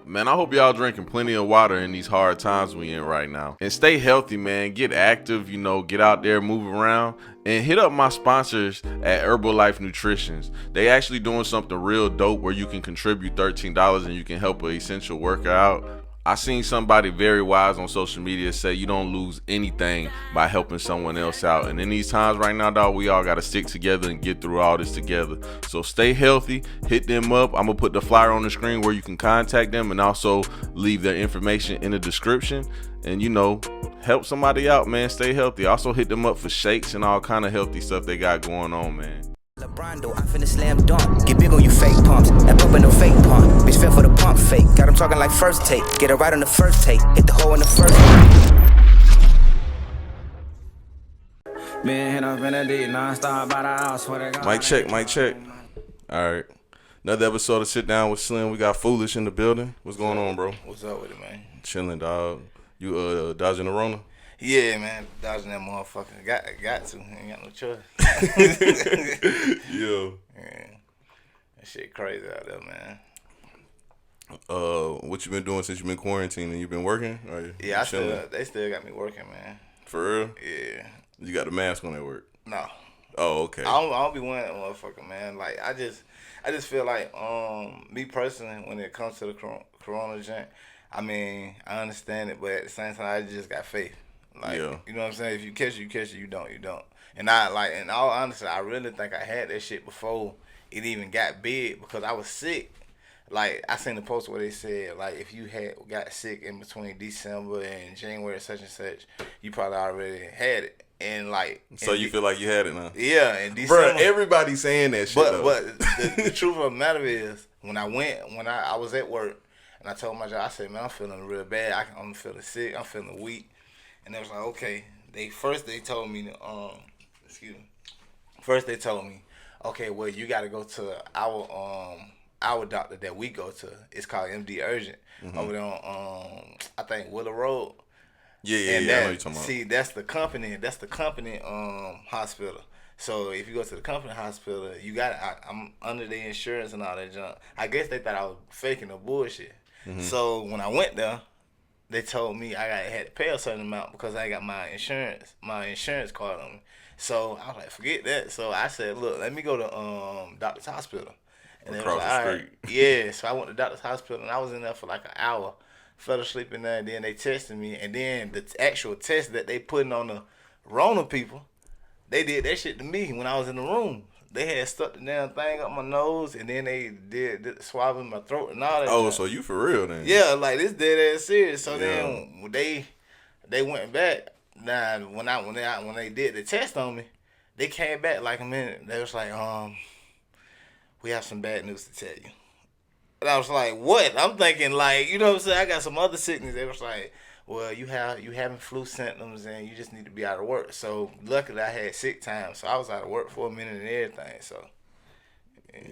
Man, I hope y'all drinking plenty of water in these hard times we in right now. And stay healthy, man. Get active, get out there, move around. And hit up my sponsors at Herbalife Nutritions. They actually doing something real dope where you can contribute $13 and you can help an essential worker out. I seen somebody very wise on social media say you don't lose anything by helping someone else out. And in these times right now, dog, we all got to stick together and get through all this together. So stay healthy, hit them up. I'm going to put the flyer on the screen where you can contact them and also leave their information in the description. And, help somebody out, man. Stay healthy. Also hit them up for shakes and all kind of healthy stuff they got going on, man. LeBrondo, I finna slam dunk. Get big on you fake pumps. That pump ain't no fake pump. Bitch fell for the pump fake. Got him talking like first take. Get it right on the first take. Hit the hole in the first take. Been hit up in the D, non-stop by the house. Swear to God. Mic check. All right. Another episode of Sit Down with Slim. We got Foolish in the building. What's going on, bro? What's up with it, man? Chilling, dog. You dodging the Rona? Yeah, man. Dodging that motherfucker. Got to. Ain't got no choice. Yeah. That shit crazy out there, man. What you been doing since you been quarantining? You been working? Yeah, they still got me working, man. For real? Yeah. You got the mask on at work? No. Oh, okay. I don't be wearing that motherfucker, man. Like I just feel like me personally, when it comes to the corona junk, I mean, I understand it, but at the same time, I just got faith. Like, yeah. You know what I'm saying? If you catch it, you catch it. You don't. And in all honesty, I really think I had that shit before it even got big because I was sick. Like, I seen the post where they said, like, if you got sick in between December and January such and such, you probably already had it. And like, so you feel like you had it now? Yeah, in December. Bro, everybody's saying that shit. But the truth of the matter is, when I was at work, and I told my job, I said, man, I'm feeling real bad. I'm feeling sick. I'm feeling weak. And they was like, okay. They told me, First they told me, okay, well, you got to go to our doctor that we go to. It's called MD Urgent over there on I think Willow Road. Yeah, and I know you're talking about. See, that's the company hospital. So if you go to the company hospital, I'm under the insurance and all that junk. I guess they thought I was faking the bullshit. Mm-hmm. So when I went there, they told me I had to pay a certain amount because I got my insurance card on me. So I was like, forget that. So I said, look, let me go to Doctor's Hospital. And across the street. Yeah, so I went to Doctor's Hospital and I was in there for like an hour. Fell asleep in there, and then they tested me, and then the actual test that they putting on the Rona people, they did that shit to me when I was in the room. They had stuck the damn thing up my nose, and then they did swabbing my throat and all that. Oh, so you for real then? Yeah, like this dead ass serious. So then they went back. Now when they did the test on me, they came back like a minute. They was like, we have some bad news to tell you. And I was like, what? I'm thinking like, you know what I'm saying? I got some other sickness. They was like, well, you having flu symptoms and you just need to be out of work. So luckily I had sick time. So I was out of work for a minute and everything. So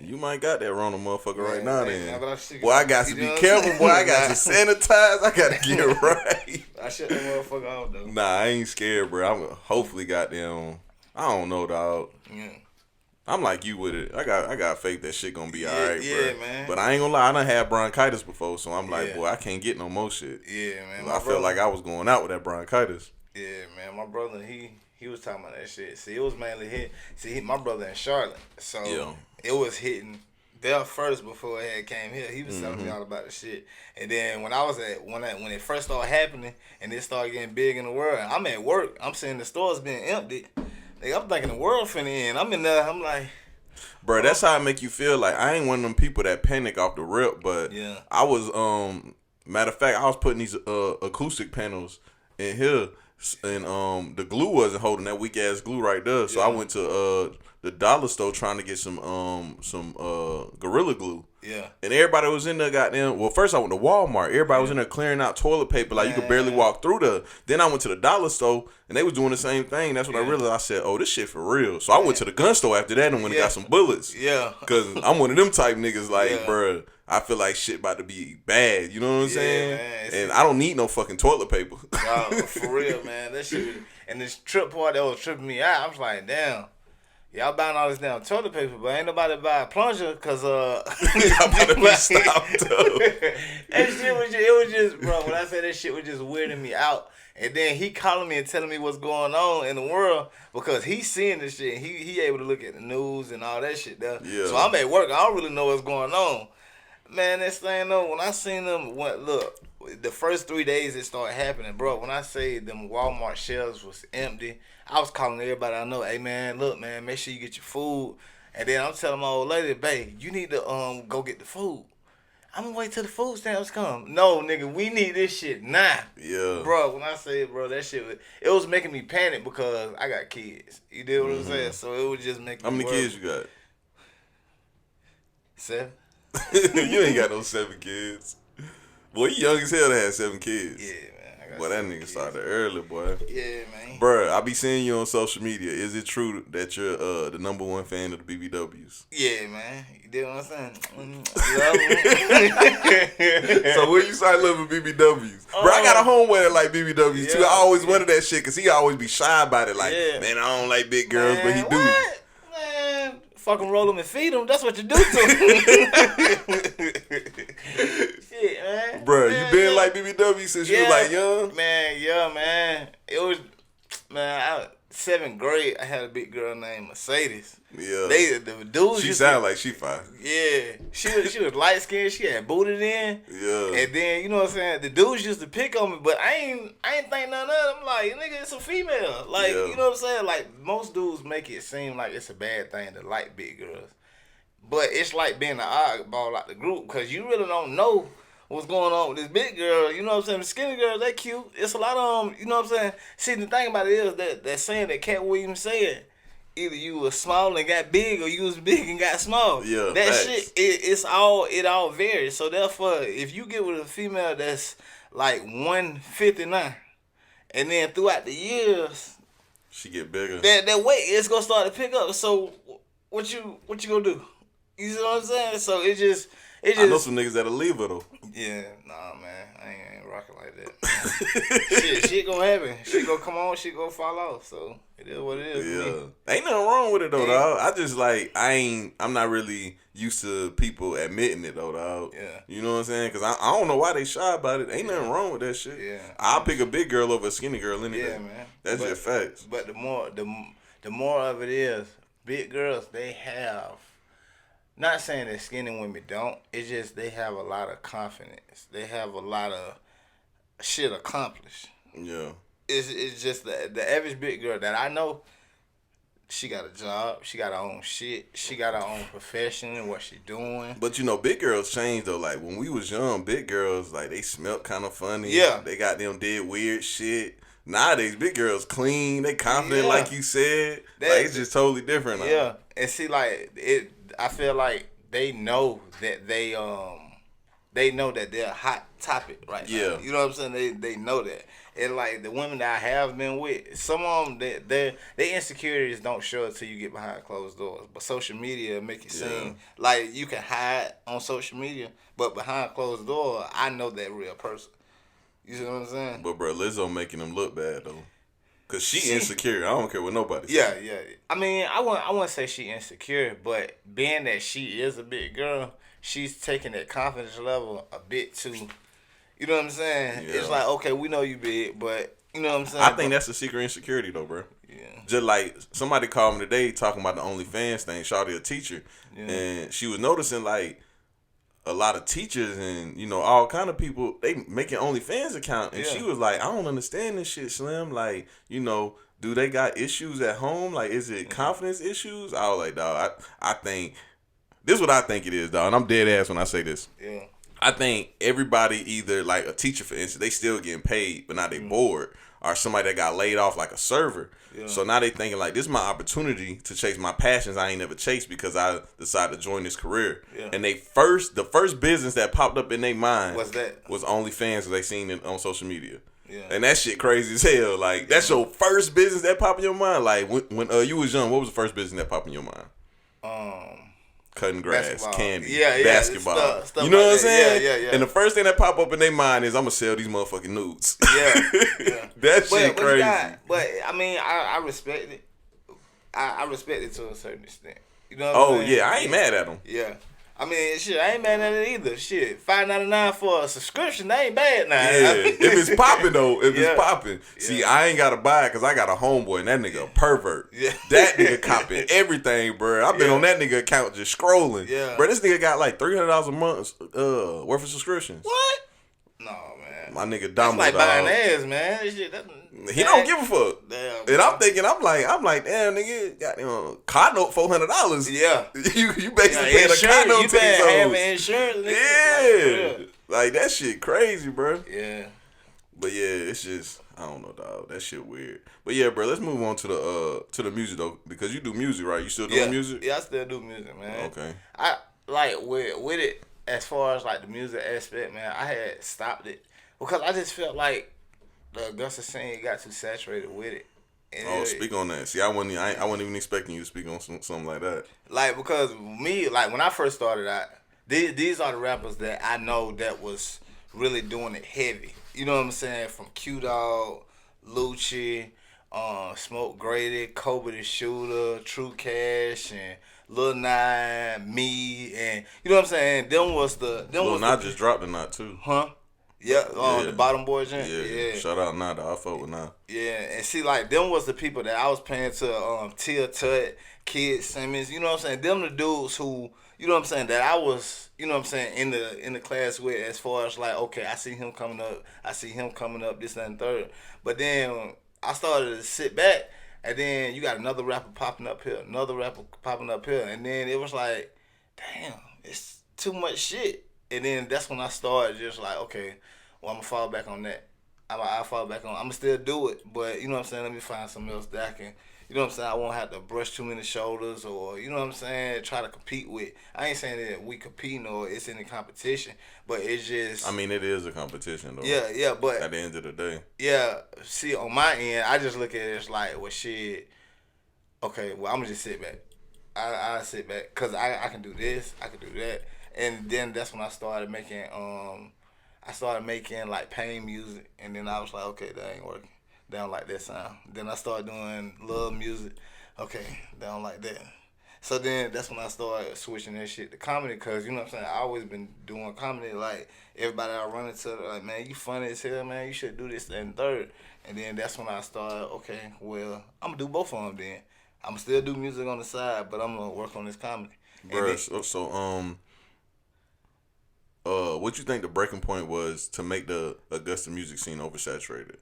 you might got that Rona motherfucker right now then. Boy, I got to be careful, boy. I got to sanitize. I got to get right. I shut that motherfucker off though. Nah, I ain't scared, bro. I'm hopefully goddamn, I don't know, dog. Yeah. I'm like you with it. I got faith that shit gonna be alright, yeah, bro. Man. But I ain't gonna lie, I done had bronchitis before, so I'm like, boy, I can't get no more shit. Yeah, man. I felt like I was going out with that bronchitis. Yeah, man. My brother, he was talking about that shit. See, it was mainly hit. See, my brother in Charlotte, so it was hitting there first before it had came here. He was telling me all about the shit. And then when when it first started happening and it started getting big in the world, I'm at work. I'm seeing the stores being emptied. I'm thinking the world finna end. I'm in there. I'm like, bro, that's how I make you feel. Like I ain't one of them people that panic off the rip, but I was matter of fact, I was putting these acoustic panels in here, and the glue wasn't holding, that weak ass glue right there. So I went to the dollar store trying to get some Gorilla Glue. Yeah. And everybody was in there goddamn. Well, first I went to Walmart. Everybody was in there clearing out toilet paper like you could barely walk through there. Then I went to the dollar store and they was doing the same thing. That's when I realized. I said, "Oh, this shit for real." So I went to the gun store after that and went and got some bullets. Yeah. Cause I'm one of them type niggas like, bruh, I feel like shit about to be bad. You know what I'm saying? Man, and I don't need no fucking toilet paper. For real, man. That shit. And this trip part that was tripping me out. I was like, damn. y'all buying all this damn toilet paper, but ain't nobody buy a plunger because Y'all better be stopped up. That shit was just, it was just, bro. When I say that shit was just weirding me out, and then he calling me and telling me what's going on in the world because he's seeing this shit. He able to look at the news and all that shit there. Yeah. So I'm at work. I don't really know what's going on. Man, this thing though, when I seen them, look, the first 3 days it started happening, bro. When I say them Walmart shelves was empty, I was calling everybody I know. Hey man, look man, make sure you get your food. And then I'm telling my old lady, babe, you need to go get the food. I'm gonna wait till the food stamps come. No, nigga, we need this shit now. Yeah. Bro, when I say it, bro, that shit it was making me panic because I got kids. You did what I'm saying? So it was just making How me many worry. kids you got? 7. You ain't got no 7 kids. Boy, you young as hell to have 7 kids. Yeah, man. I got Boy, that 7 nigga kids. started early, boy. Yeah, man. Bruh, I be seeing you on social media. Is it true that you're the #1 fan of the BBWs? Yeah, man. You did what I'm saying? Love 'em. So when you start loving BBWs? Bro, I got a homeboy that like BBWs too. Yeah. I always wanted that shit because he always be shy about it. Like, Yeah. man, I don't like big girls, but he Man, do. what? Man, fucking roll them and feed them. That's what you do to them. Shit, man. Bruh, Man, you been yeah. like BBW since you was like young? Man, yeah, man. It was, man, 7th grade, I had a big girl named Mercedes. Yeah. The dudes She used sound like she fine. yeah. She was light skinned, she had booted in. Yeah. And then, you know what I'm saying, the dudes used to pick on me, but I ain't think none of it. I'm like, nigga, it's a female. Like, Yeah. you know what I'm saying? Like, most dudes make it seem like it's a bad thing to like big girls. But it's like being an oddball out the group because you really don't know what's going on with this big girl. You know what I'm saying? The skinny girls, they cute. It's a lot of them, you know what I'm saying? See, the thing about it is that saying that Cat Williams said, either you was small and got big or you was big and got small. Yeah, that facts. shit, it all varies. So therefore, if you get with a female that's like 159, and then throughout the years, She get bigger. that weight is gonna start to pick up. So what you gonna do? You see what I'm saying? So it just I know some niggas that'll leave her though. yeah, nah, man, I ain't rocking like that. shit gonna happen. Shit gonna come on. Shit gonna fall off. So it is what it is. Yeah. To me. Ain't nothing wrong with it though, Yeah. dog. I just like I'm not really used to people admitting it though, dog. Yeah. You know what I'm saying? Cause I don't know why they shy about it. Ain't nothing wrong with that shit. Yeah. I'll pick a big girl over a skinny girl any day. Yeah, man. That's But- just facts. But the more of it is, big girls, they have. Not saying that skinny women don't. It's just they have a lot of confidence. They have a lot of shit accomplished. Yeah. It's just the average big girl that I know. She got a job. She got her own shit. She got her own profession and what she doing. But you know, big girls change though. Like when we was young, big girls like they smelled kind of funny. Yeah. They got them did weird shit. Nowadays, big girls clean. They confident, Yeah. like you said. That- like it's just totally different. Now. Yeah, and see, like it. I feel like they know that they know that they're a hot topic right now. Yeah. You know what I'm saying? They know that. And like the women that I have been with, some of them, their insecurities don't show until you get behind closed doors. But social media make it seem like you can hide on social media, but behind closed door, I know that real person. You see what I'm saying? But bro, Lizzo making them look bad though. Cause she insecure. I don't care what nobody Yeah, say. yeah. I mean, I wouldn't say she insecure, but being that she is a big girl, she's taking that confidence level a bit too. You know what I'm saying? Yeah. It's like, okay, we know you big, but you know what I'm saying? I think that's a secret insecurity though, bro. Yeah. Just like somebody called me today talking about the OnlyFans thing. Shawty a teacher, Yeah. and she was noticing like a lot of teachers and you know all kind of people they making OnlyFans account, and she was like, I don't understand this shit, Slim. Like, you know, do they got issues at home? Like, is it confidence issues? I was like, dog, I think this is what I think it is, dog. And I'm dead ass when I say this. Yeah. I think everybody either like a teacher, for instance, they still getting paid, but now they bored, or somebody that got laid off like a server. Yeah. So now they thinking like, this is my opportunity to chase my passions I ain't never chased because I decided to join this career. Yeah. And the first business that popped up in their mind What's that? was OnlyFans because they seen it on social media. Yeah. And that shit crazy as hell. Like, that's your first business that popped in your mind. Like, when you was young, what was the first business that popped in your mind? Cutting grass, Basketball. candy, Yeah, basketball. stuff You know like what I'm that. saying? Yeah. And the first thing that pop up in their mind is, I'm gonna sell these motherfucking nudes. Yeah. That shit But you crazy. but I mean, I respect it. I respect it to a certain extent. You know what I'm saying? I ain't mad at him. Yeah. I mean, shit, I ain't mad at it either. Shit, $5.99 for a subscription, that ain't bad now. Yeah, if it's popping though, it's popping. Yeah. See, I ain't gotta buy it because I got a homeboy and that nigga a pervert. Yeah. That nigga copping everything, bro. I've been on that nigga account just scrolling. Yeah. Bro, this nigga got like $300 a month worth of subscriptions. What? No, man. My nigga That's Damo, like dog. buying ass, man. This shit, He don't give a fuck. Damn, And bro. I'm thinking, I'm like, damn, nigga, got car note $400. Yeah. you basically paying a car note You to these paying hoes. having insurance. Yeah. Like, Like that shit crazy, bro. yeah. But yeah, it's just I don't know, dog. That shit weird. But yeah, bro, let's move on to the music though, because you do music, right? You still doing music? Yeah, I still do music, man. Okay. I like with it as far as like the music aspect, man. I had stopped it because I just felt like the Augusta scene got too saturated with it. And Speak on that. See, I wasn't even expecting you to speak on something like that. like because me, like when I first started out, these are the rappers that I know that was really doing it heavy. You know what I'm saying? From Q Dog, Lucci, Smoke Grady, Kobe the Shooter, True Cash, and Lil Nine, me, and you know what I'm saying? Them was Lil Nas just dropped a knot too. Huh? Yeah, Yeah. the Bottom Boys, Yeah. Shout out Nah, dog. I fuck with Nah. Yeah, and see, like, them was the people that I was paying to, Tia Tut, Kid Simmons, you know what I'm saying? Them the dudes who, you know what I'm saying, that I was, you know what I'm saying, in the class with as far as, like, okay, I see him coming up, this, that, and third. But then I started to sit back, and then you got another rapper popping up here, and then it was like, damn, it's too much shit. And then that's when I started just like, okay, well, I'm going to fall back on that. I'll fall back on. I'm going to still do it, but you know what I'm saying? Let me find something else that I can, you know what I'm saying? I won't have to brush too many shoulders or, you know what I'm saying, try to compete with. I ain't saying that we competing or it's in a competition, but it's just. I mean, it is a competition though. Yeah, but. At the end of the day. Yeah, see, on my end, I just look at it as like, well, shit, okay, well, I'm going to just sit back. I sit back because I can do this, I can do that. And then that's when I started making like pain music, and then I was like, okay, that ain't working. They don't like that sound. Then I started doing love music. Okay, they don't like that. So then that's when I started switching that shit to comedy, because, you know what I'm saying, I always been doing comedy. Like, everybody I run into, like, man, you funny as hell, man, you should do this, that, and third. And then that's when I started, okay, well, I'm going to do both of them then. I'm going to still do music on the side, but I'm going to work on this comedy. Bruh, what you think the breaking point was to make the Augusta music scene oversaturated?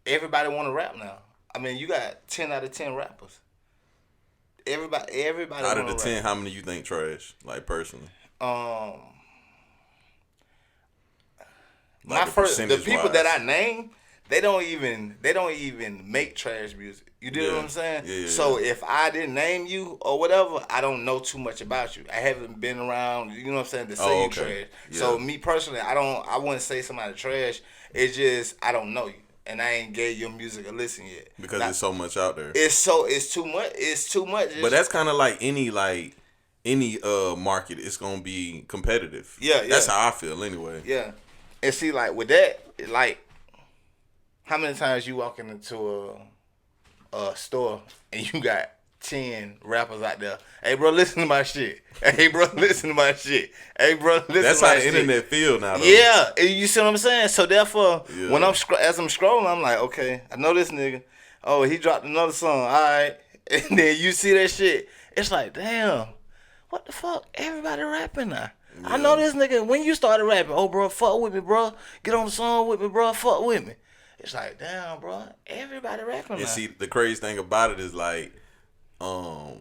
Everybody want to rap now. I mean, you got 10 out of 10 rappers. Everybody. Out of the 10, how many you think trash? Like personally. The people that I name, they don't even make trash music. You do what I'm saying? Yeah. So if I didn't name you or whatever, I don't know too much about you. I haven't been around, you know what I'm saying, to say you trash. Yeah. So me personally, I wouldn't say somebody trash. It's just I don't know you. And I ain't gave your music a listen yet. Because there's so much out there. It's too much. It's too much. But that's kind of like any market. It's gonna be competitive. Yeah. That's how I feel anyway. Yeah. And see, like with that, like, how many times you walking into a store and you got 10 rappers out there? Hey, bro, listen to my shit. Hey, bro, listen to my shit. Hey, bro, listen That's to my how the shit. internet feel now, though. Yeah, you see what I'm saying? So therefore, when as I'm scrolling, I'm like, okay, I know this nigga. Oh, he dropped another song. All right. And then you see that shit. It's like, damn, what the fuck? Everybody rapping now. Yeah. I know this nigga. When you started rapping, oh, bro, fuck with me, bro. Get on the song with me, bro. Fuck with me. It's like, damn, bro. Everybody rapping now. And see, the crazy thing about it is like, dog,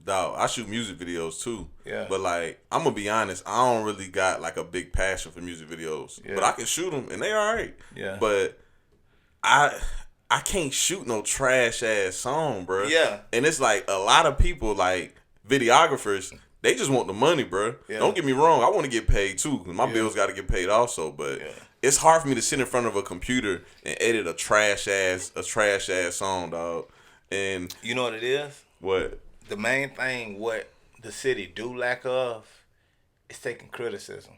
I shoot music videos too. Yeah. But like, I'm gonna be honest, I don't really got like a big passion for music videos. Yeah. But I can shoot them and they alright. Yeah. But I can't shoot no trash ass song, bro. Yeah. And it's like a lot of people, like videographers, they just want the money, bro. Yeah. Don't get me wrong, I want to get paid too, because my bills got to get paid also. But it's hard for me to sit in front of a computer and edit a trash ass song, dog. And you know what it is? What? The main thing what the city do lack of is taking criticism.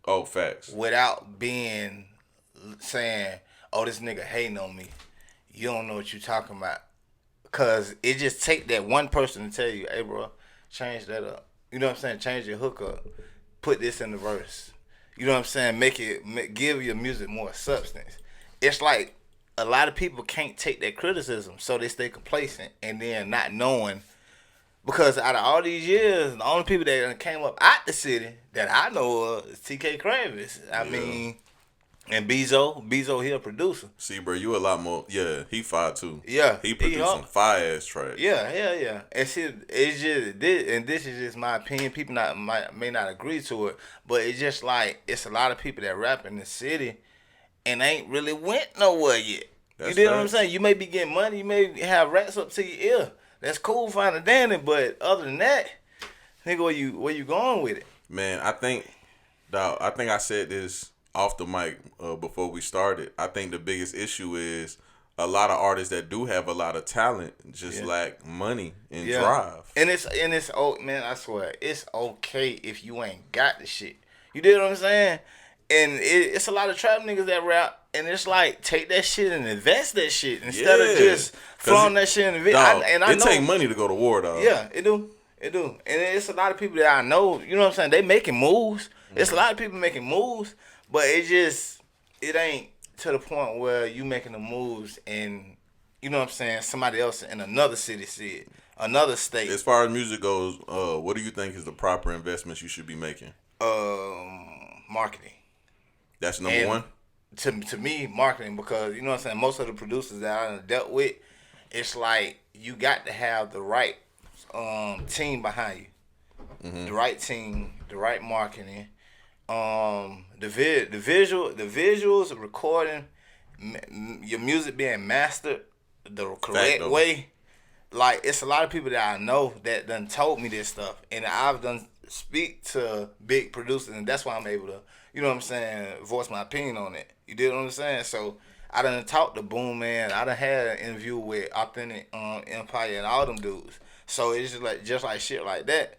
Oh, facts. Without saying, oh, this nigga hating on me. You don't know what you talking about. Cause it just take that one person to tell you, hey bro, change that up. You know what I'm saying? Change your hook up. Put this in the verse. You know what I'm saying? Give your music more substance. It's like a lot of people can't take that criticism, so they stay complacent and then not knowing. Because out of all these years, the only people that came up out the city that I know of is TK Kravitz. I mean, and Bezo, he a producer. See, bro, you a lot more. Yeah, he fire too. Yeah, he produced some fire ass tracks. Yeah. And see, it's just this, and this is just my opinion. People may not agree to it, but it's just like it's a lot of people that rap in the city and ain't really went nowhere yet. You know what I'm saying? You may be getting money, you may have rats up to your ear. That's cool, fine and dandy, but other than that, nigga, where you going with it? Man, I think I said this off the mic before we started. I think the biggest issue is a lot of artists that do have a lot of talent just lack money and drive. And it's man, I swear, it's okay if you ain't got the shit. You dig what I'm saying? And it's a lot of trap niggas that rap, and it's like, take that shit and invest that shit instead of just throwing that shit in the video. It take money to go to war, dog. Yeah, it do. And it's a lot of people that I know, you know what I'm saying, they making moves. It's a lot of people making moves, but it ain't to the point where you making the moves and, you know what I'm saying, somebody else in another city see it, another state. As far as music goes, what do you think is the proper investments you should be making? Marketing. That's number one? To me, marketing, because, you know what I'm saying, most of the producers that I dealt with, it's like you got to have the right team behind you. Mm-hmm. The right team, the right marketing, the visuals, recording, your music being mastered the correct way. Like, it's a lot of people that I know that done told me this stuff, and I've done speak to big producers, and that's why I'm able to, you know what I'm saying, voice my opinion on it. You did what I'm saying? So I done talked to Boom Man. I done had an interview with Authentic Empire and all them dudes. So it's just like shit like that.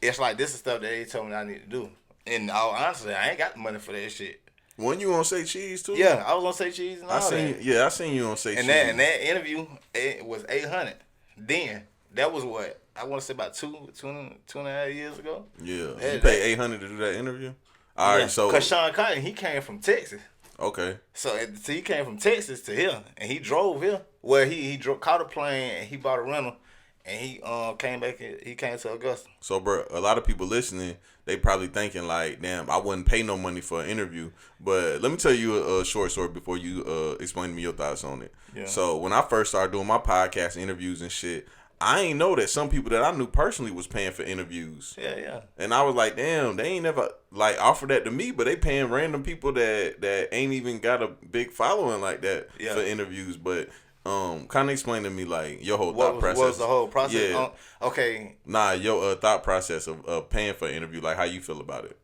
It's like this is stuff that they told me I need to do. And all honestly, I ain't got the money for that shit. When you gonna say cheese too? Yeah, I was gonna say cheese and all that. Yeah, I seen you on say cheese. And that interview, it was $800. Then that was what I want to say about two and a half years ago. Yeah, you paid $800 to do that interview. All right, so because Sean Cotton, he came from Texas. Okay. So he came from Texas to here, and he drove here. Well, he caught a plane and he bought a rental, and he came back. He came to Augusta. So, bro, a lot of people listening, they probably thinking like, "Damn, I wouldn't pay no money for an interview." But let me tell you a short story before you explain to me your thoughts on it. Yeah. So when I first started doing my podcast interviews and shit, I ain't know that some people that I knew personally was paying for interviews. Yeah. And I was like, damn, they ain't never like offered that to me, but they paying random people that ain't even got a big following like that for interviews. But kind of explain to me like your whole thought process. What was the whole process? Yeah. Okay. Nah, your thought process of paying for an interview, like how you feel about it.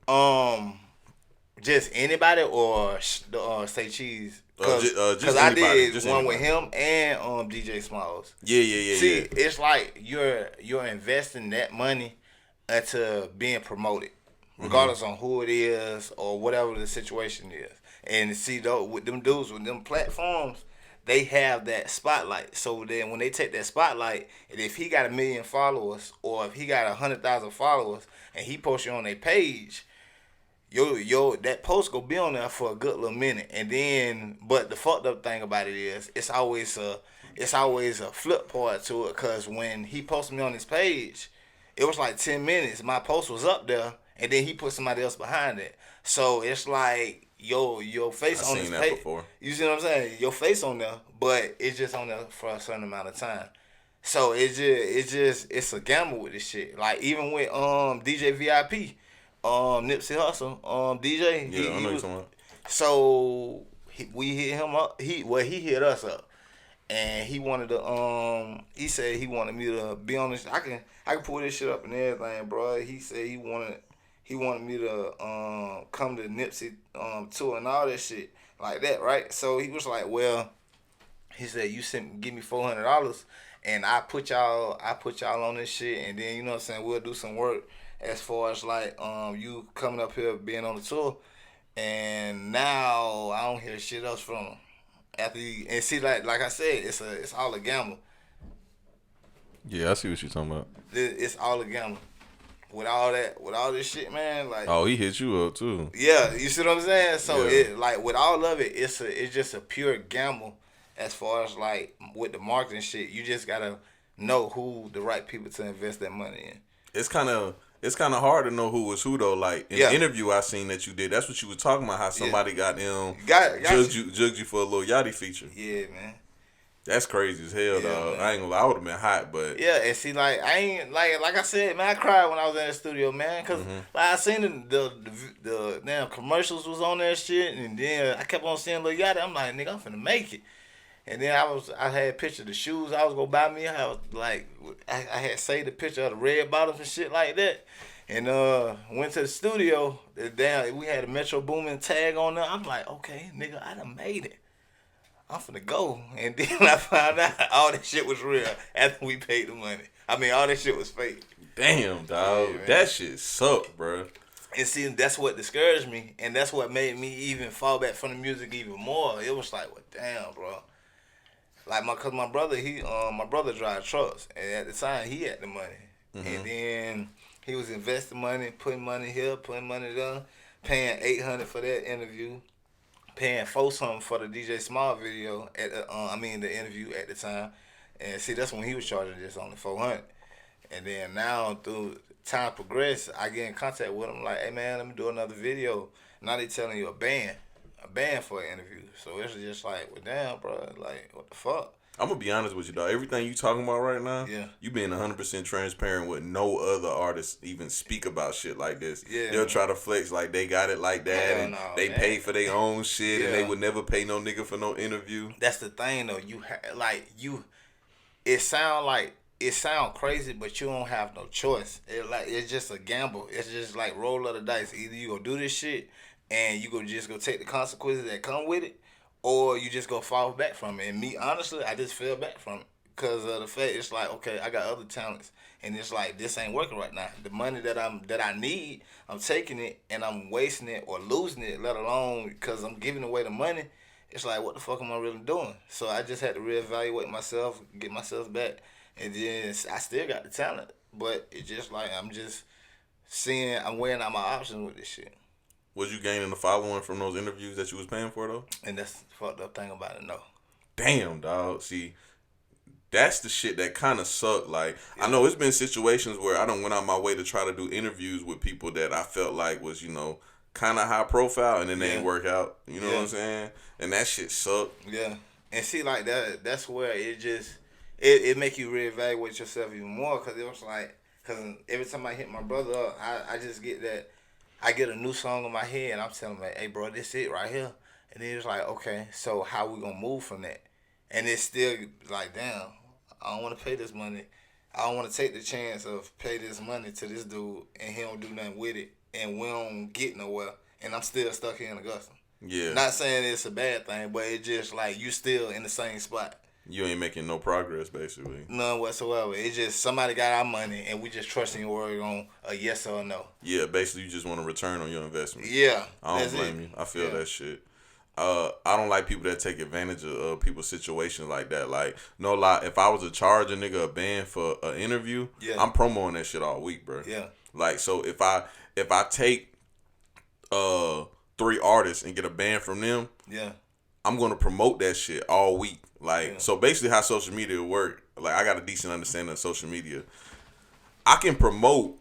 Just anybody or say cheese. Because I did one with him and DJ Smalls. Yeah. See, it's like you're investing that money into being promoted, regardless on who it is or whatever the situation is. And see, though, with them dudes, with them platforms, they have that spotlight. So then when they take that spotlight, and if he got 1 million followers or if he got 100,000 followers and he posts you on their page, Yo, that post gonna be on there for a good little minute, and then, but the fucked up thing about it is, it's always a flip part to it, cause when he posted me on his page, it was like 10 minutes. My post was up there, and then he put somebody else behind it. So it's like your face on his page. Before. You see what I'm saying? Your face on there, but it's just on there for a certain amount of time. So it's a gamble with this shit. Like even with DJ VIP. Nipsey Hussle, DJ. Yeah, I know you're talking about. So we hit him up. He hit us up, and he wanted to. He said he wanted me to be on this. I can pull this shit up and everything, bro. He said he wanted me to come to Nipsey tour and all that shit like that, right? So he was like, well, he said give me $400, and I put y'all on this shit, and then you know what I'm saying, we'll do some work. As far as like you coming up here being on the tour, and now I don't hear shit else from him. And see, like I said, it's all a gamble. Yeah, I see what you're talking about. It's all a gamble. With all this shit, man, like Oh, he hit you up too. yeah, you see what I'm saying? So Yeah. it like with all of it, it's just a pure gamble as far as like with the marketing shit. You just gotta know who the right people to invest that money in. It's kind of hard to know who was who though. Like in the interview I seen that you did, that's what you were talking about. How somebody got them judged you for a little Yachty feature. Yeah, man. That's crazy as hell, dog. I ain't gonna lie, I would have been hot, but yeah. And see, like I ain't like I said, man, I cried when I was in the studio, man, cause like I seen the damn commercials was on that shit, and then I kept on seeing Lil Yachty. I'm like, nigga, I'm finna make it. And then I had a picture of the shoes I was gonna buy me. I was like, I had saved a picture of the red bottoms and shit like that. And went to the studio. Damn, we had a Metro Boomin tag on there. I'm like, okay, nigga, I done made it. I'm finna go. And then I found out all that shit was real after we paid the money. I mean, all that shit was fake. Damn, dog. Yeah, that shit sucked, bro. And see, that's what discouraged me. And that's what made me even fall back from the music even more. It was like, well, damn, bro. Like, cause my brother drive trucks. And at the time, he had the money. And then he was investing money, putting money here, putting money there, paying $800 for that interview. Paying $400 for the DJ Small video at the interview at the time, and see that's when he was charging just only $400, and then now through time progressed, I get in contact with him like, hey man, let me do another video. Now they telling you a band for an interview, so it's just like, well damn, bro, like what the fuck. I'm gonna be honest with you, dog. Everything you talking about right now, you being 100% transparent with no other artists even speak about shit like this. Yeah, they'll try to flex like they got it like that, and they pay for their own shit, and they would never pay no nigga for no interview. That's the thing, though. It sound crazy, but you don't have no choice. It's just a gamble. It's just like roll of the dice. Either you gonna do this shit, and you gonna just go take the consequences that come with it. Or you just go fall back from it. And me, honestly, I just fell back from it. Because of the fact, it's like, okay, I got other talents. And it's like, this ain't working right now. The money that I need, I'm taking it and I'm wasting it or losing it, let alone because I'm giving away the money. It's like, what the fuck am I really doing? So I just had to reevaluate myself, get myself back. And then I still got the talent. But it's just like, I'm weighing out my options with this shit. Was you gaining the following from those interviews that you was paying for, though? And that's the fucked up thing about it, no. Damn, dog. See, that's the shit that kind of sucked. Like, I know it's been situations where I done went out my way to try to do interviews with people that I felt like was, kind of high profile, and then they ain't work out. You know what I'm saying? And that shit sucked. Yeah. And see, like, that's where it make you reevaluate yourself even more, because it was like, because every time I hit my brother up, I just get that. I get a new song in my head, and I'm telling him, like, hey, bro, this it right here. And then it's like, okay, so how we going to move from that? And it's still like, damn, I don't want to pay this money. I don't want to take the chance of pay this money to this dude, and he don't do nothing with it, and we don't get nowhere, and I'm still stuck here in Augusta. Yeah. Not saying it's a bad thing, but it's just like you still in the same spot. You ain't making no progress, basically. None whatsoever. It's just somebody got our money, and we just trusting your word on a yes or a no. Yeah, basically you just want a return on your investment. Yeah. I don't blame you. I feel that shit. I don't like people that take advantage of people's situations like that. Like, no lie, if I was to charge a nigga a band for an interview, I'm promoting that shit all week, bro. Yeah. Like, so if I take 3 artists and get a band from them, I'm gonna promote that shit all week. Like, so basically how social media work, like, I got a decent understanding of social media. I can promote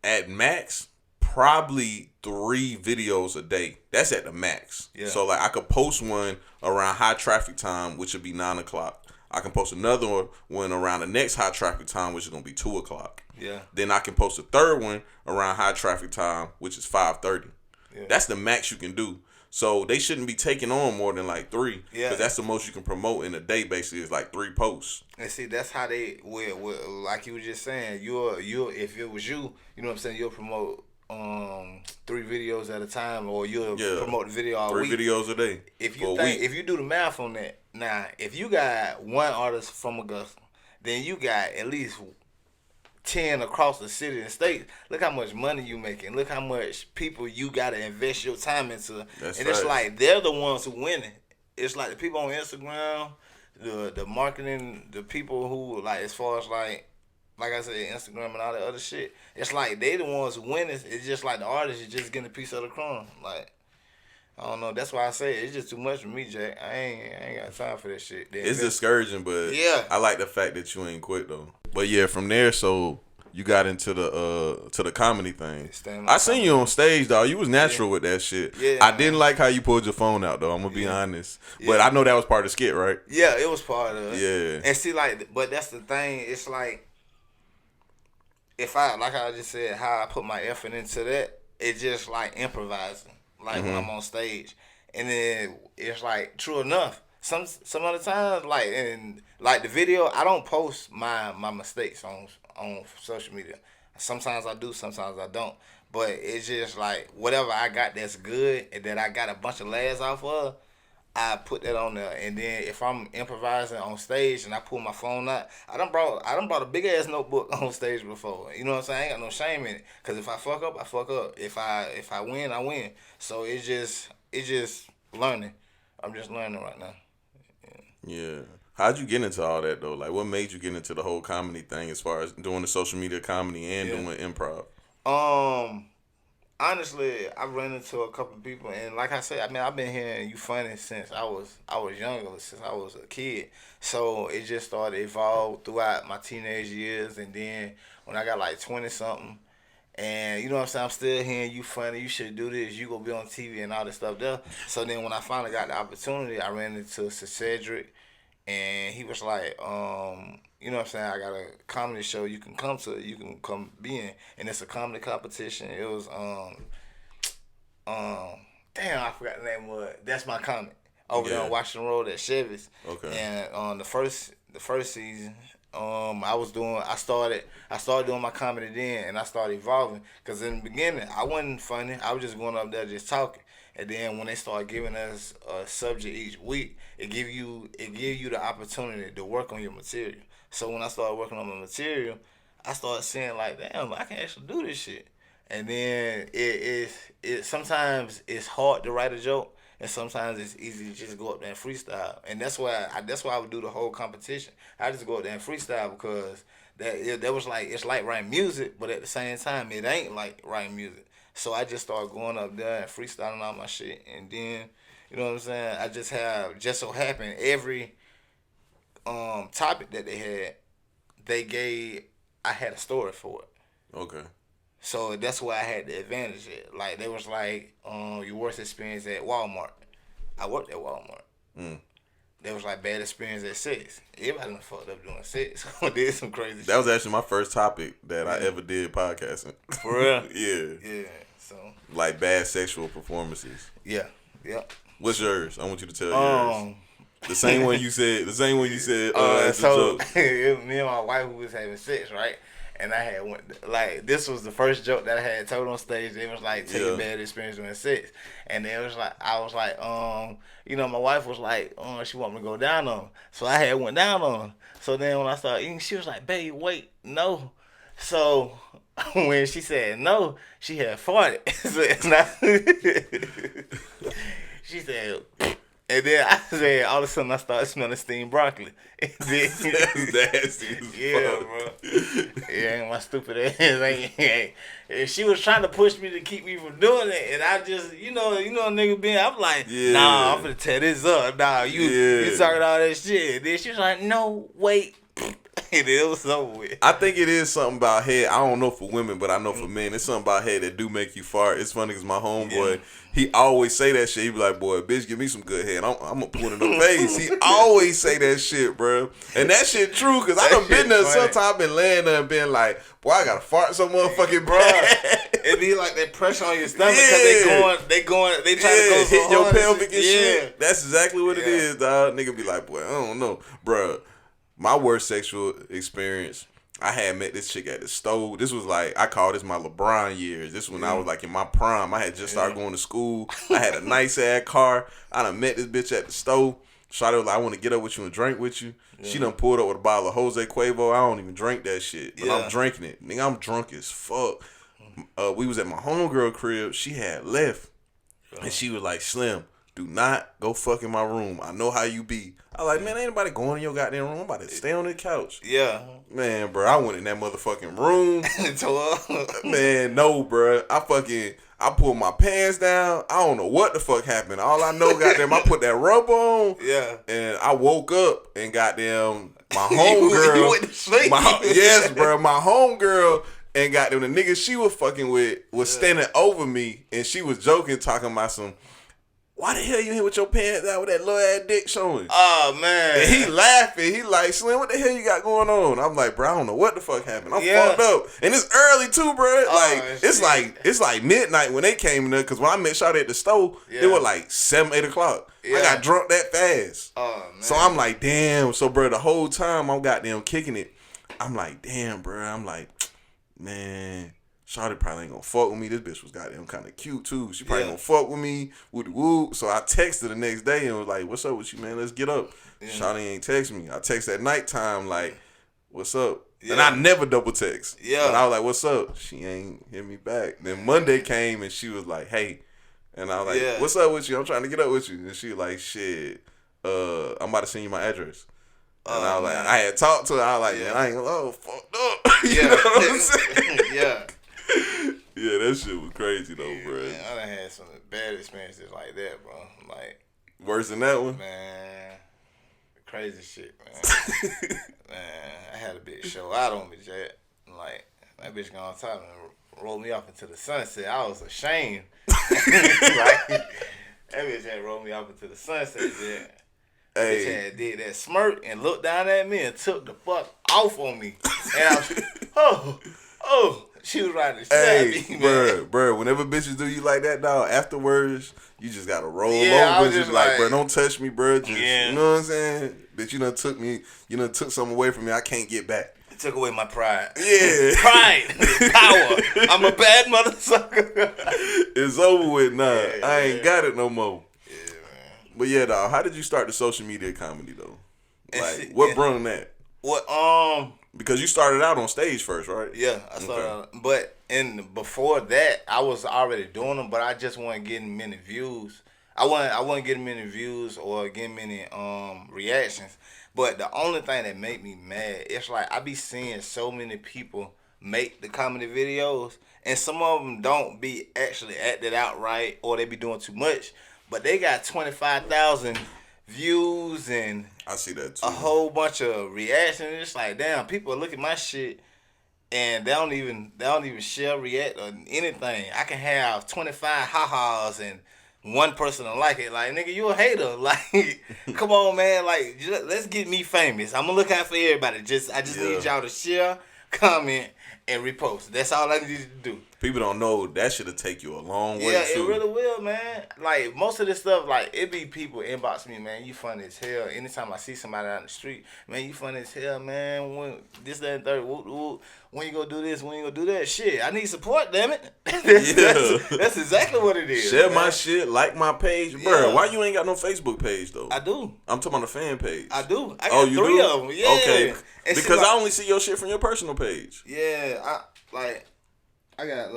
at max probably 3 videos a day. That's at the max. Yeah. So, like, I could post one around high traffic time, which would be 9 o'clock. I can post another one around the next high traffic time, which is going to be 2 o'clock. Yeah. Then I can post a third one around high traffic time, which is 5:30. Yeah. That's the max you can do. So they shouldn't be taking on more than like 3. Yeah. Because that's the most you can promote in a day, basically, is like 3 posts. And see, that's how they will, like you were just saying, you'll if it was you know what I'm saying, you'll promote 3 videos at a time, or you'll promote the video all 3 week. 3 videos a day. If you do the math on that, now if you got 1 artist from Augusta, then you got at least 10 across the city and state. Look how much money you making. Look how much people you gotta invest your time into. It's like they're the ones who winning. It's like the people on Instagram, the marketing, the people who, like, as far as like like I said, Instagram and all that other shit. It's like they the ones winning. It's just like the artists is just getting a piece of the crumb. Like, I don't know. That's why I say it's just too much for me, Jack. I ain't got time for that shit. It's discouraging, but yeah, I like the fact that you ain't quit though. But yeah, from there, so you got into the comedy thing. I seen you on stage, dog. You was natural with that shit. Yeah, I didn't like how you pulled your phone out, though. I'm gonna be honest. But I know that was part of the skit, right? Yeah, it was part of it. Yeah. And see, like, but that's the thing. It's like, if like I just said, how I put my effort into that, it's just like improvising. Like when I'm on stage, and then it's like true enough. Some other times, like the video, I don't post my mistakes on social media. Sometimes I do, sometimes I don't. But it's just like whatever I got that's good and that I got a bunch of laughs off of, I put that on there. And then if I'm improvising on stage and I pull my phone out, I done brought a big ass notebook on stage before. You know what I'm saying? I ain't got no shame in it. Cause if I fuck up, I fuck up. If I win, I win. So it's just learning. I'm just learning right now. Yeah. How'd you get into all that though? Like, what made you get into the whole comedy thing as far as doing the social media comedy and doing improv? Honestly, I ran into a couple of people, and like I said, I mean, I've been hearing you funny since I was younger, since I was a kid. So it just started to evolve throughout my teenage years, and then when I got like 20 something, and you know what I'm saying, I'm still hearing you funny. You should do this. You gonna be on TV and all this stuff there. So then when I finally got the opportunity, I ran into Cedric. And he was like, you know what I'm saying, I got a comedy show you can come to, you can come be in. And it's a comedy competition. It was, damn, I forgot the name of it. That's My Comic. Over there on Washington Road at Chevy's. Okay. And on the first season, I started doing my comedy then, and I started evolving. Because in the beginning, I wasn't funny. I was just going up there just talking. And then when they start giving us a subject each week, it give you the opportunity to work on your material. So when I started working on my material, I started seeing like, damn, I can actually do this shit. And then it sometimes it's hard to write a joke, and sometimes it's easy to just go up there and freestyle. And that's why I would do the whole competition. I just go up there and freestyle because that was like, it's like writing music, but at the same time it ain't like writing music. So I just started going up there and freestyling all my shit. And then, you know what I'm saying, I just so happened every topic that they had, I had a story for it. Okay. So that's why I had the advantage. Like, they was like, your worst experience at Walmart. I worked at Walmart. There was like bad experience at sex. Everybody done fucked up doing sex. Did some crazy shit. That was actually my first topic that I ever did podcasting. For real? Yeah. Yeah. So like bad sexual performances. Yeah. What's yours? I want you to tell yours. The same one you said. The same one you said. So me and my wife was having sex, right? And I had this was the first joke that I had told on stage. It was like, take a bad experience doing sex. And then it was like, I was like, you know, my wife was like, she want me to go down on her. So I had went down on her. So then when I started eating, she was like, babe, wait, no. So when she said no, she had farted. She said, and then I said, all of a sudden I started smelling steamed broccoli. And then, that's nasty as fuck. Bro. Yeah, my stupid ass. And she was trying to push me to keep me from doing it. And I just, you know, nigga being, I'm like, nah, I'm finna tear this up. Nah, you talking all that shit. And then she was like, no, wait. And it was over with. I think it is something about head. I don't know for women, but I know for men, it's something about head that do make you fart. It's funny because my homeboy, he always say that shit. He be like, boy, bitch, give me some good head. I'm going to put it in the face. He always say that shit, bro. And that shit true because I done been there sometime, been laying there and been like, boy, I got to fart so motherfucking bro. It be like that pressure on your stomach because they trying to go so hit your hard pelvic and shit. That's exactly what it is, dog. Nigga be like, boy, I don't know. Bro, my worst sexual experience, I had met this chick at the store. This was like, I call this my LeBron years. This when I was like in my prime. I had just started going to school. I had a nice ass car. I done met this bitch at the store. Shawty was like, I want to get up with you and drink with you. She done pulled up with a bottle of Jose Cuervo. I don't even drink that shit. But I'm drinking it. Nigga, I'm drunk as fuck. We was at my homegirl crib. She had left. And she was like, Slim, do not go fuck in my room. I know how you be. I like, man, ain't nobody going in your goddamn room. I'm about to stay on the couch. Yeah. Man, bro, I went in that motherfucking room. So, Man, no, bro. I pulled my pants down. I don't know what the fuck happened. All I know, goddamn, I put that rubber on. Yeah. And I woke up and goddamn, my homegirl. You went to sleep. Yes, bro. My homegirl and goddamn, the nigga she was fucking with was standing over me and she was joking, talking about some, why the hell you here with your pants out with that little ass dick showing? Oh, man. And he laughing. He like, Slim, what the hell you got going on? I'm like, bro, I don't know what the fuck happened. I'm fucked up. And it's early too, bro. It's like midnight when they came in there. Because when I met Shawty at the store, it was like 7, 8 o'clock. I got drunk that fast. Oh, man. So I'm like, damn. So, bro, the whole time I'm goddamn kicking it. I'm like, damn, bro. I'm like, man, Shawty probably ain't gonna fuck with me. This bitch was goddamn kind of cute too. She probably gonna fuck with me. Woo. So I texted the next day and was like, "What's up with you, man? Let's get up." Yeah. Shawty ain't text me. I text at nighttime like, "What's up?" Yeah. And I never double text. Yeah. But I was like, "What's up?" She ain't hit me back. Then Monday came and she was like, "Hey," and I was like, "What's up with you? I'm trying to get up with you." And she was like, "Shit, I'm about to send you my address." And I was like, I had talked to her. I was like, man, I ain't fucked up. You know what I'm saying? Yeah. Yeah, that shit was crazy though, bro. Man, I done had some bad experiences like that, bro. Like worse than that one? Man, crazy shit, man. Man, I had a bitch show out on me, Jet. Like, that bitch gone on top and rolled me off into the sunset. I was ashamed. Like, that bitch had rolled me off into the sunset, Jet. Hey. Bitch had did that smirk and looked down at me and took the fuck off on me. And I was, oh. She was riding the shit at me, man. Bruh, whenever bitches do you like that, dog, afterwards, you just gotta roll over. Just like, bruh, don't touch me, bruh. Just, you know what I'm saying? Bitch, you done took something away from me I can't get back. It took away my pride. Yeah. Pride. Power. I'm a bad motherfucker. It's over with now. I ain't got it no more. Yeah, man. But yeah, dog, how did you start the social media comedy, though? Like, what brought that? Because you started out on stage first, right? Yeah, I started out. But before that, I was already doing them, but I just wasn't getting many views. I wasn't getting many views or getting many reactions. But the only thing that made me mad, it's like I be seeing so many people make the comedy videos, and some of them don't be actually acted out right, or they be doing too much. But they got 25,000 views and I see that too. A whole bunch of reactions. It's like, damn, people look at my shit and they don't even share, react or anything. I can have 25 ha-has and one person will like it. Like, nigga, you a hater. Like, come on, man. Like, let's get me famous. I'm gonna look out for everybody. I just need y'all to share, comment, and repost. That's all I need to do. People don't know that shit'll take you a long way, yeah, too. It really will, man. Like, most of this stuff, like, it be people inbox me, man, you funny as hell. Anytime I see somebody out in the street, man, you funny as hell, man. When this, that, and third, when you gonna do this, when you gonna do that? Shit, I need support, damn it. That's exactly what it is. Share my shit, like my page. Yeah. Bro, why you ain't got no Facebook page, though? I do. I'm talking about the fan page. I do. I got 3 of them. Yeah. Okay. And because I only see your shit from your personal page. Yeah, I got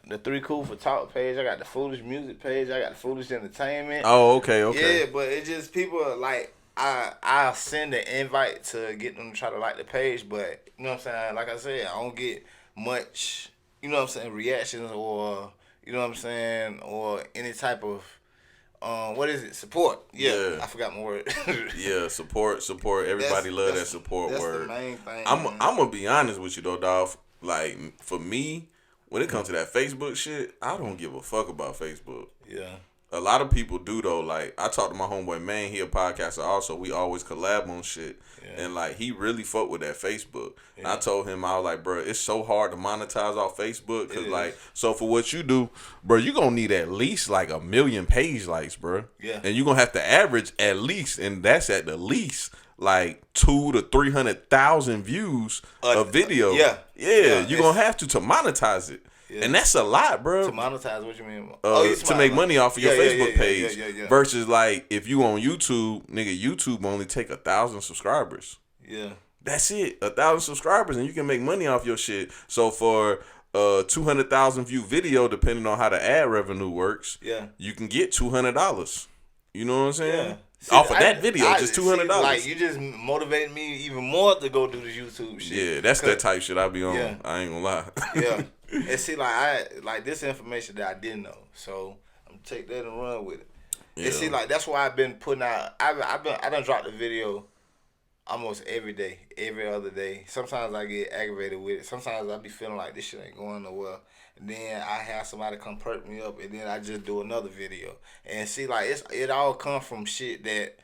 the 3 Cool for Talk page. I got the Foolish Music page. I got the Foolish Entertainment. Oh, okay. Yeah, but it just people like I'll send an invite to get them to try to like the page, but you know what I'm saying? Like I said, I don't get much, you know what I'm saying, reactions or you know what I'm saying, or any type of what is it? Support. Yeah. I forgot my word. Yeah, support. Everybody love that support word. That's the main thing. I'm gonna be honest with you though, dog. Like for me, when it comes to that Facebook shit, I don't give a fuck about Facebook. Yeah. A lot of people do though. Like I talked to my homeboy man, he a podcaster also. We always collab on shit, and like he really fuck with that Facebook. Yeah. And I told him, I was like, bro, it's so hard to monetize off Facebook because like, so for what you do, bro, you gonna need at least like 1 million page likes, bro. Yeah. And you gonna have to average at least, and that's at the least, like 200,000 to 300,000 views a video. Yeah. You're gonna have to monetize it. Yeah. And that's a lot, bro. To monetize, what you mean? To make money off of your Facebook page. Versus like if you on YouTube, nigga, YouTube only take 1,000 subscribers. Yeah. That's it. 1,000 subscribers and you can make money off your shit. So for 200,000 view video, depending on how the ad revenue works, you can get $200. You know what I'm saying? Yeah. See, Off of that video, just $200. Like, you just motivated me even more to go do the YouTube shit. Yeah, that's that type shit I be on. Yeah. I ain't gonna lie. Yeah. And see, like this information that I didn't know, so I'm gonna take that and run with it. Yeah. And see, like, that's why I've been putting out. I done dropped a video almost every day, every other day. Sometimes I get aggravated with it. Sometimes I be feeling like this shit ain't going nowhere. And then I have somebody come perk me up, and then I just do another video. And see, like, it all come from shit that,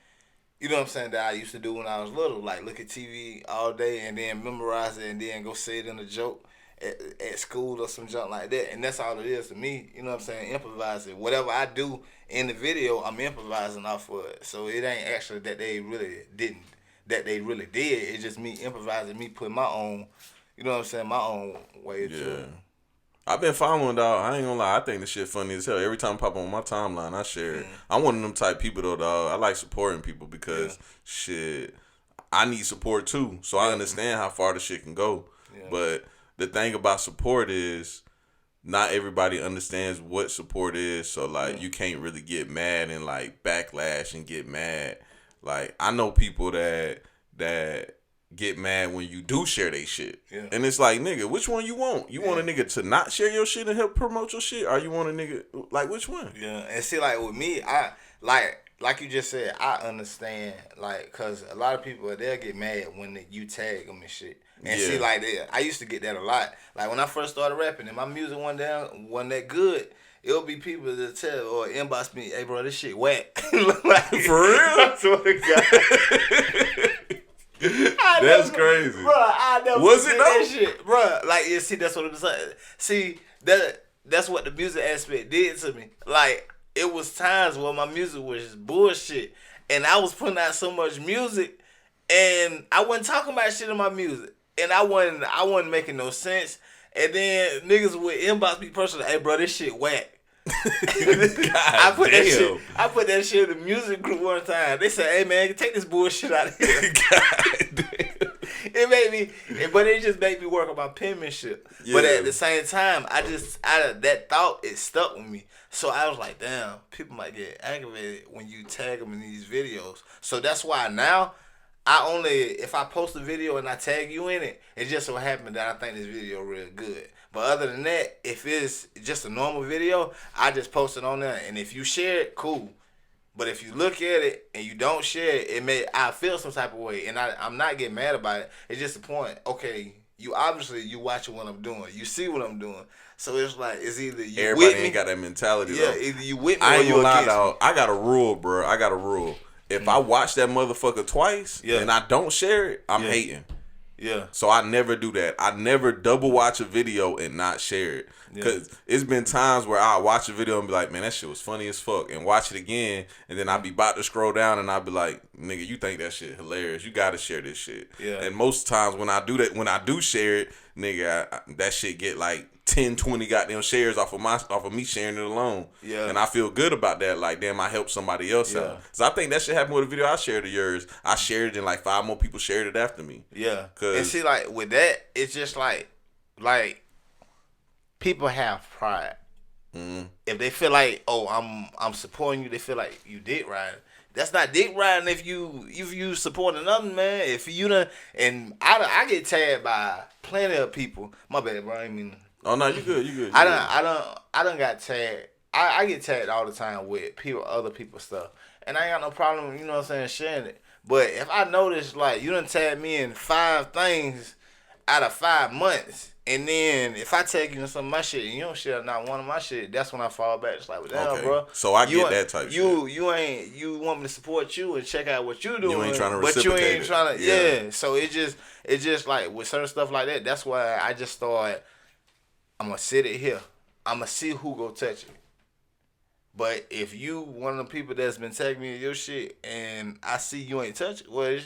you know what I'm saying, that I used to do when I was little. Like, look at TV all day and then memorize it and then go say it in a joke at school or some junk like that. And that's all it is to me. You know what I'm saying? Improvising. Whatever I do in the video, I'm improvising off of it. So it ain't actually that they really didn't. That they really did. It's just me improvising, me putting my own, you know what I'm saying, my own way to it. I've been following, dog. I ain't gonna lie. I think this shit funny as hell. Every time I pop on my timeline, I share it. I'm one of them type people, though, dog. I like supporting people because, shit, I need support, too. So I understand how far the shit can go. Yeah. But the thing about support is not everybody understands what support is. So, like, you can't really get mad and, like, backlash and get mad. Like, I know people that get mad when you do share they shit. Yeah. And it's like, nigga, which one you want? You want a nigga to not share your shit and help promote your shit? Or you want a nigga, like, which one? Yeah. And see, like, with me, I, like you just said, I understand, like, because a lot of people, they'll get mad when you tag them and shit. And see, like, I used to get that a lot. Like, when I first started rapping and my music wasn't that good, it'll be people that tell or inbox me, hey, bro, this shit whack. Like, for real? I swear to God. That's crazy. Bro, I never was it though? That shit. Bro, like, yeah, see, that's what it is. See, that's what the music aspect did to me. Like, it was times where my music was bullshit. And I was putting out so much music, and I wasn't talking about shit in my music. And I wasn't making no sense. And then niggas would inbox me personally, hey, bro, this shit whack. I put that shit in the music group one time. They said, hey, man, take this bullshit out of here. God damn. It just made me work on my penmanship. Yeah. But at the same time, that thought, it stuck with me. So I was like, damn, people might get aggravated when you tag them in these videos. So that's why now, if I post a video and I tag you in it, it just so happened that I think this video real good. But other than that, if it's just a normal video, I just post it on there. And if you share it, cool. But if you look at it and you don't share it, I feel some type of way. And I'm not getting mad about it. It's just the point. Okay, you watching what I'm doing. You see what I'm doing. So it's like, it's either you everybody with me. Ain't got that mentality, yeah, though. Either you with me I or ain't you gonna lie, against dog. me. I got a rule, bro. I got a rule. If I watch that motherfucker twice and I don't share it, I'm hating. Yeah. So I never do that. I never double watch a video and not share it. Because it's been times where I watch a video and be like, man, that shit was funny as fuck. And watch it again. And then I be about to scroll down and I be like, nigga, you think that shit hilarious. You got to share this shit. Yeah. And most times when I do that, when I do share it, nigga, that shit get like 10, 20 goddamn shares off of me sharing it alone. Yeah. And I feel good about that. Like, damn, I helped somebody else out. So I think that shit happened with a video I shared of yours. I shared it and like 5 more people shared it after me. Yeah. And see, like, with that, it's just like people have pride. Mm-hmm. If they feel like, oh, I'm supporting you, they feel like you dick riding. That's not dick riding if you support another man. If you done, and I get tagged by plenty of people. My bad, bro. I mean. Oh no, you good. I done got tagged. I get tagged all the time with other people's stuff, and I ain't got no problem, you know what I'm saying, sharing it. But if I notice, like, you done tagged me in 5 things out of 5 months, and then if I tag you in some of my shit and you don't share not one of my shit, that's when I fall back. It's like, well, damn, bro. So I get that type shit. You want me to support you and check out what you doing. You ain't trying to reciprocate, but you ain't trying to, yeah. So it's just like with certain stuff like that. That's why I just thought, I'm gonna sit it here. I'm gonna see who go touch it. But if you one of the people that's been tagging me in your shit and I see you ain't touch it, well, it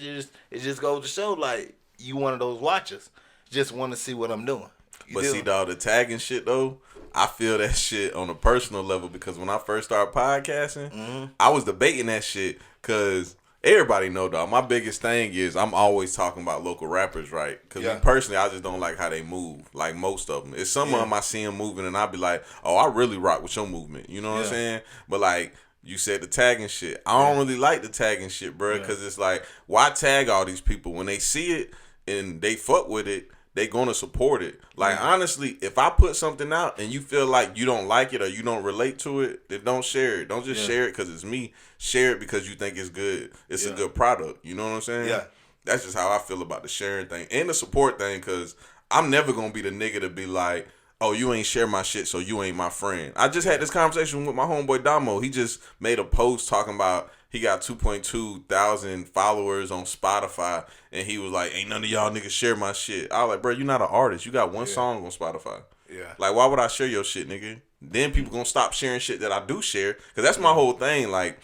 just goes to show, like, you one of those watchers. Just want to see what I'm doing. But see, dog, the tagging shit, though, I feel that shit on a personal level because when I first started podcasting, I was debating that shit because Everybody know, dog. My biggest thing is I'm always talking about local rappers, right? Because me personally, I just don't like how they move. Like most of them, it's some of them I see them moving, and I be like, "Oh, I really rock with your movement." You know what I'm saying? But like you said, the tagging shit, I don't really like the tagging shit, bro. Because it's like, why tag all these people when they see it and they fuck with it? They gonna support it. Like honestly, if I put something out and you feel like you don't like it or you don't relate to it, then don't share it. Don't just share it because it's me. Share it because you think it's good. It's a good product. You know what I'm saying? Yeah. That's just how I feel about the sharing thing and the support thing. Because I'm never gonna be the nigga to be like, oh, you ain't share my shit, so you ain't my friend. I just had this conversation with my homeboy Damo. He just made a post talking about he got 2.2 thousand followers on Spotify, and he was like, ain't none of y'all niggas share my shit. I was like, bro, you not an artist. You got one song on Spotify. Yeah. Like, why would I share your shit, nigga? Then people gonna stop sharing shit that I do share. Because that's my whole thing. Like,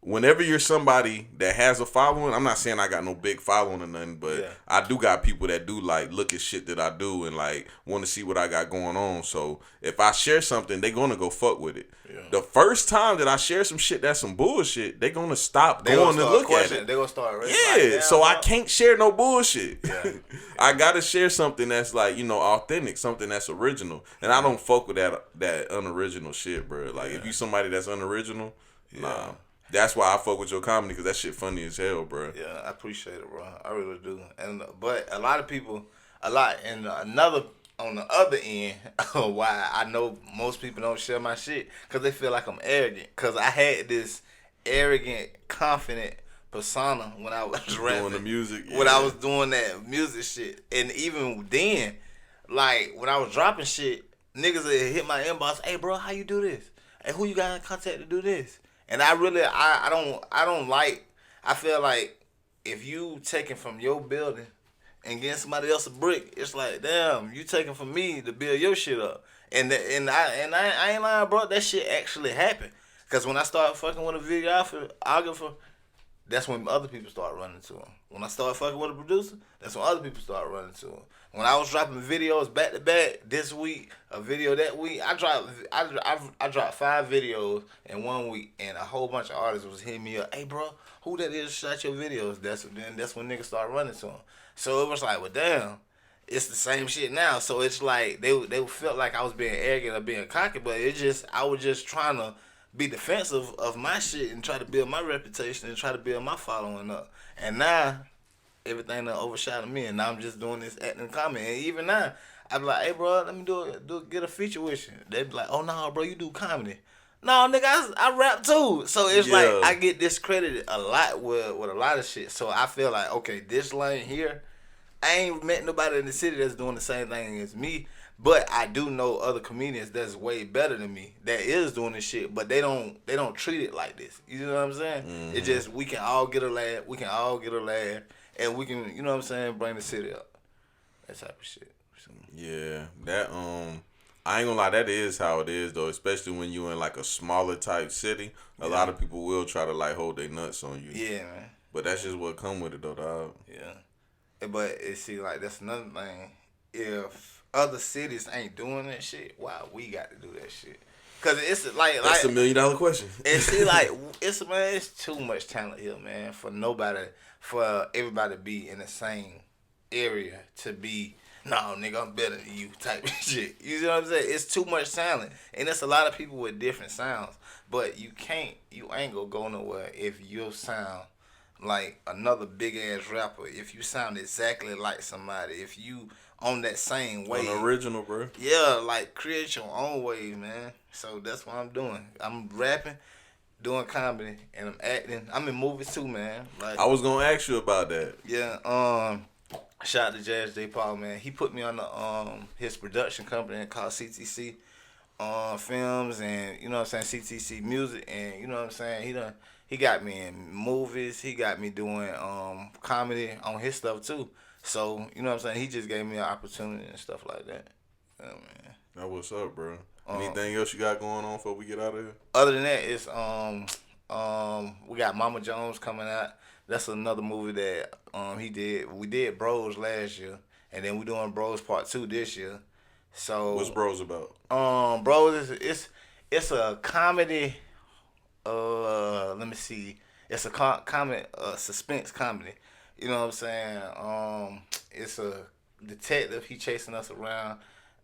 whenever you're somebody that has a following, I'm not saying I got no big following or nothing, but I do got people that do like look at shit that I do and like want to see what I got going on. So if I share something, they gonna go fuck with it. Yeah. The first time that I share some shit that's some bullshit, they gonna stop going to look at it. They gonna start. Like, so I can't share no bullshit. Yeah. I gotta share something that's like, you know, authentic, something that's original, and I don't fuck with that unoriginal shit, bro. Like if you somebody that's unoriginal, nah. That's why I fuck with your comedy, because that shit funny as hell, bro. Yeah, I appreciate it, bro. I really do. But a lot of people, on the other end, why I know most people don't share my shit, because they feel like I'm arrogant. Because I had this arrogant, confident persona when I was rapping. Doing the music. Yeah. When I was doing that music shit. And even then, like, when I was dropping shit, niggas would hit my inbox, hey, bro, how you do this? Hey, who you got in contact to do this? And I really, I don't like, I feel like if you taking from your building and getting somebody else a brick, it's like, damn, you taking from me to build your shit up. And I ain't lying, bro, that shit actually happened. Because when I started fucking with a videographer, that's when other people start running to him. When I started fucking with a producer, that's when other people start running to him. When I was dropping videos back to back this week, a video that week, I dropped 5 videos in 1 week, and a whole bunch of artists was hitting me up. Hey, bro, who that is shot your videos? That's when niggas started running to him. So it was like, well, damn, it's the same shit now. So it's like they felt like I was being arrogant or being cocky, but I was just trying to be defensive of my shit and try to build my reputation and try to build my following up. And now everything done overshadowed me, and now I'm just doing this acting comedy. And even now, I be like, hey, bro, let me get a feature with you. They be like, oh, no, bro, you do comedy. No, nigga, I rap too. So it's like I get discredited a lot with a lot of shit. So I feel like, okay, this lane here, I ain't met nobody in the city that's doing the same thing as me. But I do know other comedians that's way better than me that is doing this shit, but they don't treat it like this. You know what I'm saying? Mm-hmm. It's just we can all get a laugh. We can all get a laugh. And we can, you know what I'm saying, bring the city up. That type of shit. Yeah, that I ain't gonna lie, that is how it is though. Especially when you in like a smaller type city, a lot of people will try to like hold their nuts on you. Yeah, man. But that's just what come with it though, dog. Yeah, but see, like that's another thing. If other cities ain't doing that shit, why we got to do that shit? Cause it's like that's $1 million question. And see, like it's too much talent here, man. For everybody to be in the same area to be, no, nigga, I'm better than you type of shit. You know what I'm saying? It's too much talent, and it's a lot of people with different sounds. But you ain't gonna go nowhere if you sound like another big ass rapper. If you sound exactly like somebody, if you on that same wave. An original, bro. Yeah, like create your own wave, man. So that's what I'm doing. I'm rapping, doing comedy, and I'm acting. I'm in movies too, man. Like I was gonna ask you about that. Yeah. Shout out to Jazz J. Paul, man. He put me on the his production company called CTC Films, and you know what I'm saying, CTC Music, and you know what I'm saying. He got me in movies. He got me doing comedy on his stuff too. So, you know what I'm saying? He just gave me an opportunity and stuff like that. Yeah, man. That what's up, bro. Anything else you got going on before we get out of here? Other than that, it's we got Mama Jones coming out. That's another movie that he did. We did Bros last year, and then we doing Bros Part 2 this year. So what's Bros about? Bros it's a comedy. Let me see. It's a comedy, suspense comedy. You know what I'm saying? It's a detective. He chasing us around.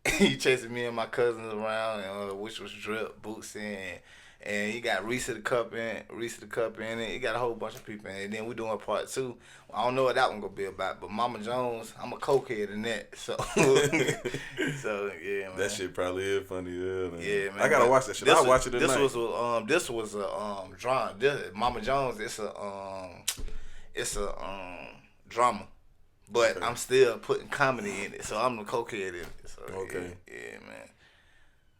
He chasing me and my cousins around, which was Drip, Bootsy, and he got Reese the Cup in it. He got a whole bunch of people in it. And then we doing part 2. I don't know what that one gonna be about, but Mama Jones, I'm a cokehead in that. So, so yeah, man. That shit probably is funny. Yeah, man. Yeah, man. I gotta watch that shit. I'll watch it tonight. This was a drama. Mama Jones, it's a drama. But I'm still putting comedy in it, so I'm the cokehead in it. So, okay. Yeah, man.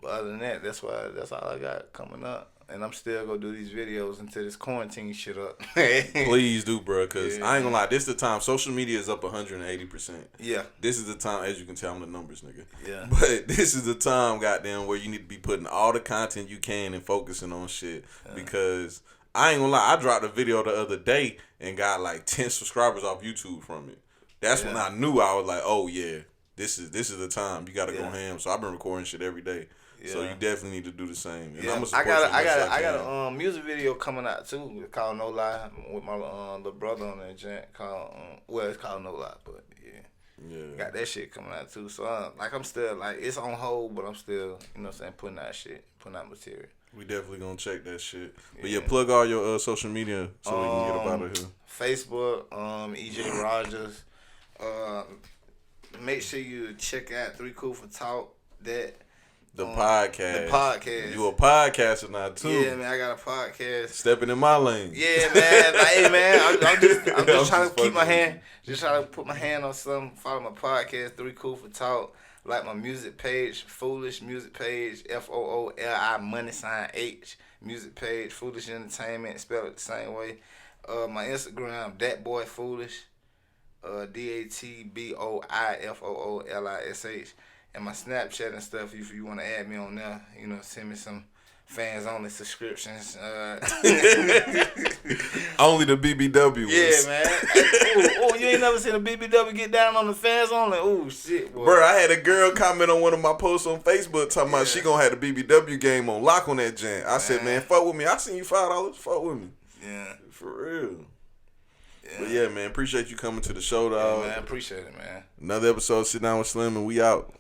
But other than that, that's all I got coming up. And I'm still gonna do these videos until this quarantine shit up. Please do, bro, because I ain't gonna lie. This is the time. Social media is up 180%. Yeah. This is the time, as you can tell, I'm the numbers nigga. Yeah. But this is the time, goddamn, where you need to be putting all the content you can and focusing on shit. Because I ain't gonna lie, I dropped a video the other day and got like 10 subscribers off YouTube from it. That's when I knew I was like, oh yeah, this is the time. You gotta go ham. So I've been recording shit every day. Yeah. So you definitely need to do the same. And I got a music video coming out too. Called No Lie with my little brother on that joint. It's called No Lie, but got that shit coming out too. So I'm still like it's on hold, but I'm still, you know what I'm saying, putting out material. We definitely gonna check that shit. But plug all your social media so we can get up out of here. Facebook, EJ Rodgers. Make sure you check out 3 Cool for Talk. The podcast. The podcast. You a podcaster now too. Yeah, man, I got a podcast. Stepping in my lane. Yeah, man. Like, hey, man, I'm just trying to keep my hand. Just trying to put my hand on something. Follow my podcast, 3 Cool for Talk. Like my music page, Foolish music page, FOOLI money sign H music page, Foolish Entertainment, spell it the same way. My Instagram, Dat Boy Foolish, DATBOIFOOLISH. And my Snapchat and stuff, if you want to add me on there, you know, send me some fans-only subscriptions. Only the BBW ones. Yeah, man. You ain't never seen a BBW get down on the fans-only? Oh, shit, boy. Bro, I had a girl comment on one of my posts on Facebook talking about she gonna have the BBW game on lock on that jam. I said, man, fuck with me. I seen you $5. Fuck with me. Yeah. For real. Yeah. But yeah, man, appreciate you coming to the show, dog. Yeah, man, appreciate it, man. Another episode, Sit Down with Slim, and we out.